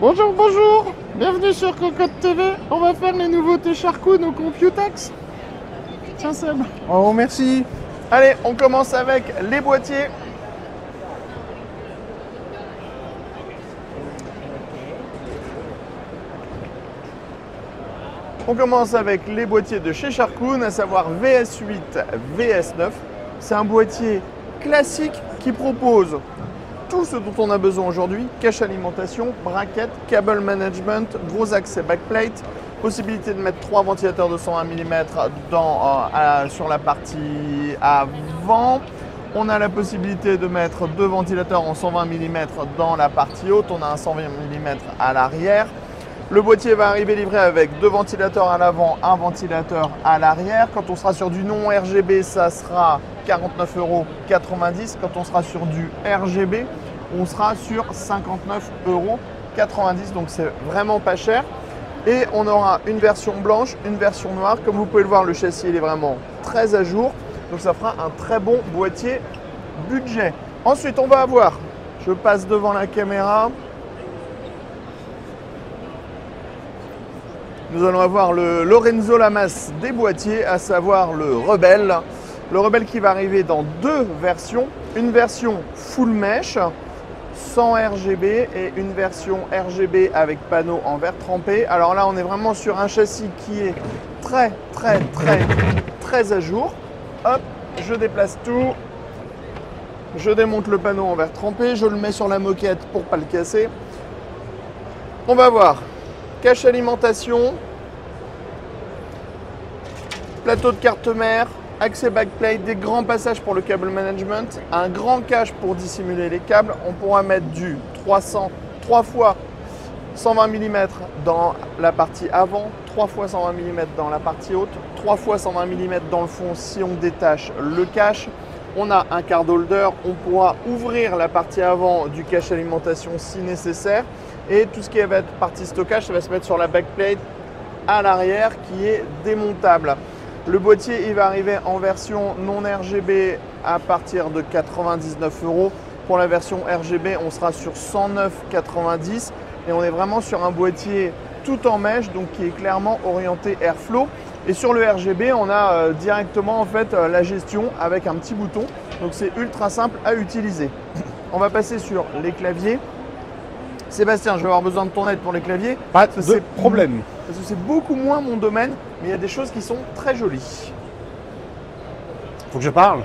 Bonjour, bonjour. Bienvenue sur Cocotte TV. On va faire les nouveautés Sharkoon au Computex. Tiens Seb. Oh, merci. Allez, on commence avec les boîtiers. On commence avec les boîtiers de chez Sharkoon, à savoir VS8, VS9. C'est un boîtier classique qui propose tout ce dont on a besoin aujourd'hui: cache alimentation, braquette, cable management, gros accès backplate, possibilité de mettre 3 ventilateurs de 120 mm sur la partie avant. On a la possibilité de mettre 2 ventilateurs en 120 mm dans la partie haute. On a un 120 mm à l'arrière. Le boîtier va arriver livré avec 2 ventilateurs à l'avant, un ventilateur à l'arrière. Quand on sera sur du non RGB, ça sera 49,90 €. Quand on sera sur du RGB, on sera sur 59,90 €. Donc c'est vraiment pas cher. Et on aura une version blanche, une version noire. Comme vous pouvez le voir, le châssis il est vraiment très à jour. Donc ça fera un très bon boîtier budget. Ensuite, on va avoir, je passe devant la caméra, nous allons avoir le Lorenzo Lamas des boîtiers, à savoir le Rebelle. Le Rebelle qui va arriver dans 2 versions. Une version full mesh, sans RGB, et une version RGB avec panneau en verre trempé. Alors là, on est vraiment sur un châssis qui est très à jour. Hop, je déplace tout. Je démonte le panneau en verre trempé. Je le mets sur la moquette pour ne pas le casser. On va voir cache alimentation, plateau de carte mère, accès backplate, des grands passages pour le cable management, un grand cache pour dissimuler les câbles. On pourra mettre du 3 fois 120 mm dans la partie avant, 3 fois 120 mm dans la partie haute, 3 fois 120 mm dans le fond si on détache le cache. On a un card holder, on pourra ouvrir la partie avant du cache alimentation si nécessaire. Et tout ce qui va être partie stockage, ça va se mettre sur la backplate à l'arrière qui est démontable. Le boîtier, il va arriver en version non RGB à partir de 99 €. Pour la version RGB, on sera sur 109,90 € et on est vraiment sur un boîtier tout en mèche, donc qui est clairement orienté Airflow. Et sur le RGB, on a directement en fait la gestion avec un petit bouton, donc c'est ultra simple à utiliser. On va passer sur les claviers. Sébastien, je vais avoir besoin de ton aide pour les claviers. Pas de problème. Parce que c'est beaucoup moins mon domaine, mais il y a des choses qui sont très jolies. Faut que je parle?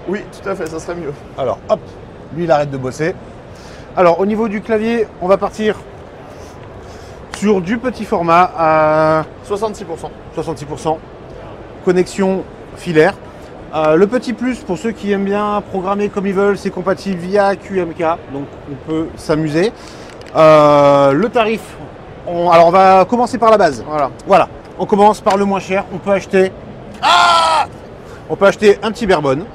Oui, tout à fait, ça serait mieux. Alors, hop, lui, il arrête de bosser. Alors, au niveau du clavier, on va partir sur du petit format à 66%. 66%. Connexion filaire. Le petit plus, pour ceux qui aiment bien programmer comme ils veulent, c'est compatible via QMK, donc on peut s'amuser. Le tarif, alors on va commencer par la base. Voilà, on commence par le moins cher. On peut acheter un petit Barebone.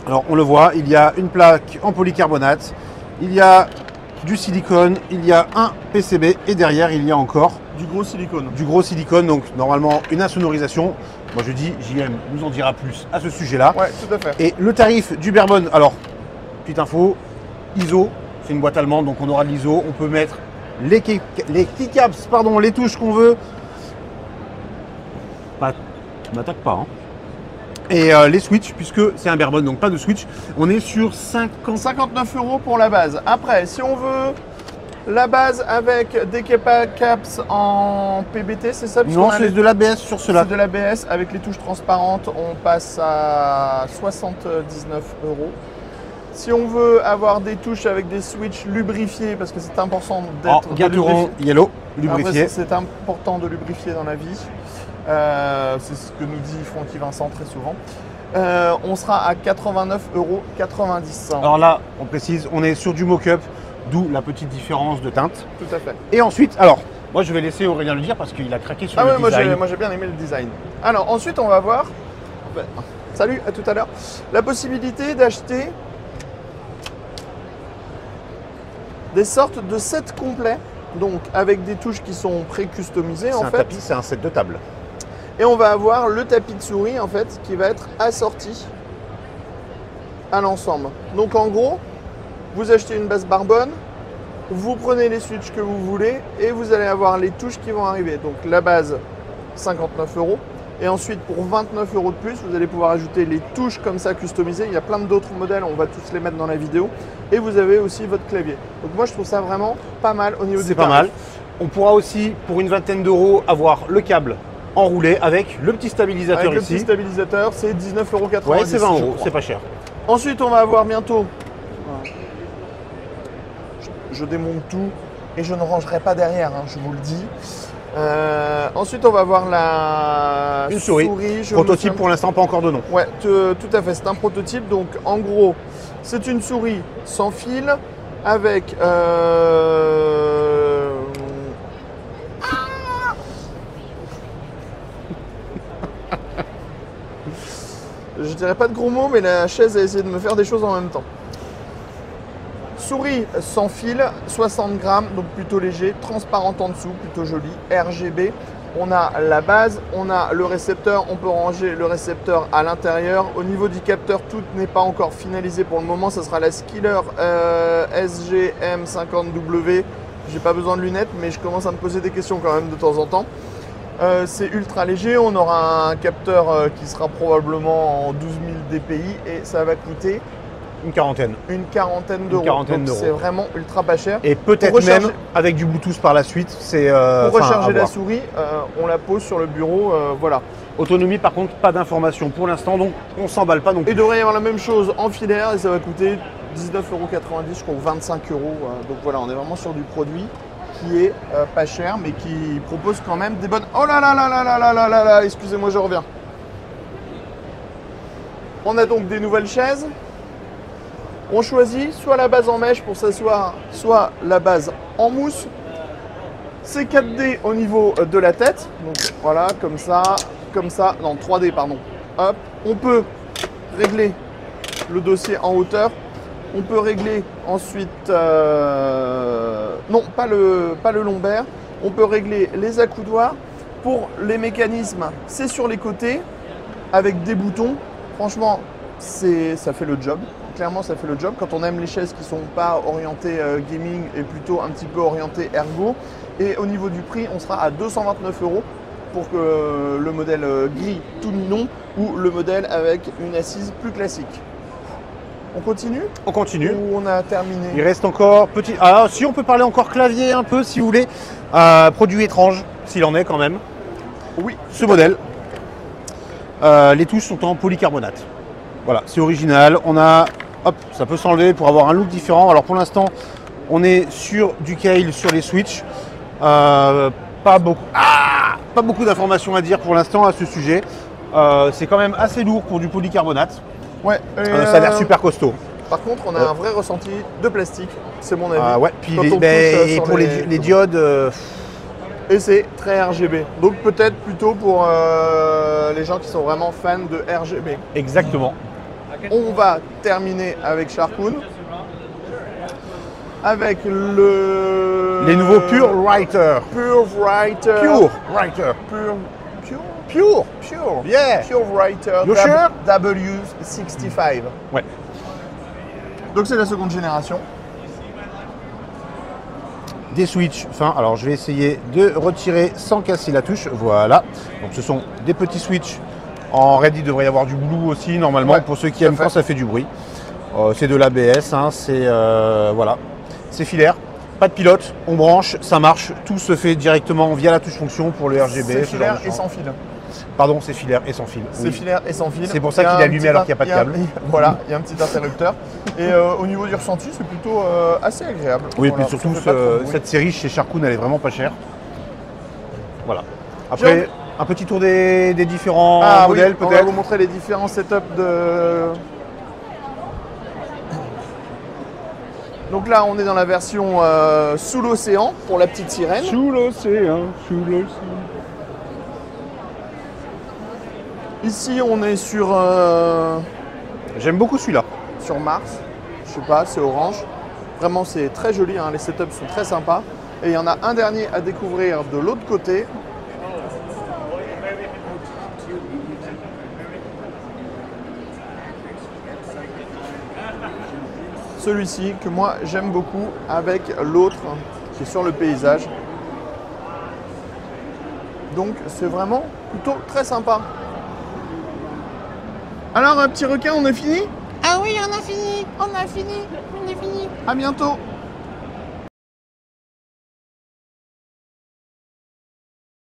Alors on le voit, il y a une plaque en polycarbonate, il y a du silicone, il y a un PCB et derrière il y a encore du gros silicone. Du gros silicone, donc normalement une insonorisation. Moi je dis, JM nous en dira plus à ce sujet-là. Ouais, tout à fait. Et le tarif du Barebone, alors, petite info, ISO, c'est une boîte allemande, donc on aura de l'ISO. On peut mettre les keycaps, pardon, les touches qu'on veut. Tu m'attaques pas, hein. Et les switches, puisque c'est un Barebone, donc pas de switch. On est sur 59 € pour la base. Après, si on veut la base avec des caps en PBT, c'est ça? Non, c'est de l'ABS sur cela. C'est de l'ABS avec les touches transparentes, on passe à 79 €. Si on veut avoir des touches avec des switches lubrifiés, parce que c'est important d'être Gateron Yellow, lubrifié. C'est important de lubrifier dans la vie. C'est ce que nous dit Francky Vincent très souvent. On sera à 89,90 €. Alors là, on précise, on est sur du mock-up, d'où la petite différence de teinte. Tout à fait. Et ensuite, alors, moi je vais laisser Aurélien le dire parce qu'il a craqué sur le design. Moi j'ai bien aimé le design. Alors ensuite, on va voir, salut, à tout à l'heure, la possibilité d'acheter des sortes de sets complets, donc avec des touches qui sont pré-customisées en fait. C'est un tapis, c'est un set de table. Et on va avoir le tapis de souris en fait qui va être assorti à l'ensemble. Donc en gros, vous achetez une base Barebone, Vous prenez les switches que vous voulez et vous allez avoir les touches qui vont arriver. Donc la base, 59 €. Et ensuite, pour 29 € de plus, vous allez pouvoir ajouter les touches comme ça customisées. Il y a plein d'autres modèles, on va tous les mettre dans la vidéo. Et vous avez aussi votre clavier. Donc moi, je trouve ça vraiment pas mal au niveau du C'est pas mal. On pourra aussi, pour une vingtaine d'euros, avoir le câble enroulé avec le petit stabilisateur Avec ici. le petit stabilisateur, c'est 19,90 €. Ouais, c'est 20 €, c'est pas cher. Ensuite, on va avoir bientôt... Je démonte tout et je ne rangerai pas derrière, hein, je vous le dis. Ensuite, on va voir Une souris. Prototype pour l'instant, pas encore de nom. Ouais, tout à fait, c'est un prototype. Donc, en gros, c'est une souris sans fil avec... Je dirais pas de gros mots, mais la chaise a essayé de me faire des choses en même temps. Souris sans fil, 60 grammes, donc plutôt léger, transparente en dessous, plutôt jolie, RGB. On a la base, on a le récepteur, on peut ranger le récepteur à l'intérieur. Au niveau du capteur, tout n'est pas encore finalisé pour le moment, ça sera la Skiller SGM50W. J'ai pas besoin de lunettes, mais je commence à me poser des questions quand même de temps en temps. C'est ultra léger, on aura un capteur qui sera probablement en 12 000 dpi et ça va coûter Une quarantaine. une quarantaine d'euros. C'est vraiment ultra pas cher. Et peut-être même avec du Bluetooth par la suite. Pour recharger la souris, on la pose sur le bureau, voilà. Autonomie par contre, pas d'informations pour l'instant, donc on s'emballe pas non Et plus. il devrait y avoir la même chose en filaire et ça va coûter 19,90 €, je crois, ou 25 €. Donc voilà, on est vraiment sur du produit qui est pas cher, mais qui propose quand même des bonnes... Oh là là là là là là là là là, excusez-moi, je reviens. On a donc des nouvelles chaises. On choisit soit la base en mèche pour s'asseoir, soit la base en mousse. C'est 4D au niveau de la tête. Donc voilà, comme ça, non 3D pardon. Hop, on peut régler le dossier en hauteur. On peut régler ensuite, non pas le lombaire. On peut régler les accoudoirs. Pour les mécanismes, c'est sur les côtés avec des boutons. Franchement, ça fait le job. Clairement, ça fait le job. Quand on aime les chaises qui ne sont pas orientées gaming et plutôt un petit peu orientées ergo. Et au niveau du prix, on sera à 229 € pour que le modèle gris tout mignon ou le modèle avec une assise plus classique. On continue? On continue. Ou on a terminé? Il reste encore petit. Ah, si on peut parler encore clavier un peu, si vous voulez. Produit étrange, s'il en est quand même. Oui. Ce modèle. Les touches sont en polycarbonate. Voilà, c'est original. On a, hop, ça peut s'enlever pour avoir un look différent. Alors pour l'instant, on est sur du Kailh sur les switches. Pas beaucoup d'informations à dire pour l'instant à ce sujet. C'est quand même assez lourd pour du polycarbonate. Ouais. Ça a l'air super costaud. Par contre, on a un vrai ressenti de plastique, c'est mon avis. Ouais, puis Quand on touche, et sur pour les diodes. Et c'est très RGB. Donc peut-être plutôt pour les gens qui sont vraiment fans de RGB. Exactement. On va terminer avec Sharkoon. Avec les nouveaux Pure Writer. Pure Writer. Pure Writer. Pure. Yeah. Pure Writer. You sure? W65. Ouais. Donc c'est la seconde génération. Des switches fins. Alors je vais essayer de retirer sans casser la touche. Voilà. Donc ce sont des petits switches. En Red, il devrait y avoir du blue aussi normalement, Ouais, pour ceux qui aiment quand ça fait du bruit. C'est de l'ABS, hein, c'est voilà. C'est filaire, pas de pilote, on branche, ça marche, tout se fait directement via la touche fonction pour le RGB. C'est filaire et sans fil. Pardon, c'est filaire et sans fil. C'est filaire et sans fil. C'est pour ça qu'il est allumé alors qu'il n'y a pas de câble. Voilà, il y a un petit interrupteur. Et au niveau du ressenti, c'est plutôt assez agréable. Oui, Voilà, et puis surtout, ça fait pas trop de bruit. cette série chez Sharkoon, elle est vraiment pas chère. Voilà. Après, un petit tour des différents modèles on va peut-être. vous montrer les différents setups de... Donc là, on est dans la version sous l'océan pour la petite sirène. Sous l'océan, sous l'océan. Ici, on est sur J'aime beaucoup celui-là. Mars. Je sais pas, c'est orange. Vraiment, c'est très joli. Hein, les setups sont très sympas. Et il y en a un dernier à découvrir de l'autre côté. celui-ci que moi j'aime beaucoup avec l'autre qui est sur le paysage. Donc c'est vraiment plutôt très sympa. Alors un petit requin, on est fini? Ah oui, on a fini, on a fini, on est fini. À bientôt!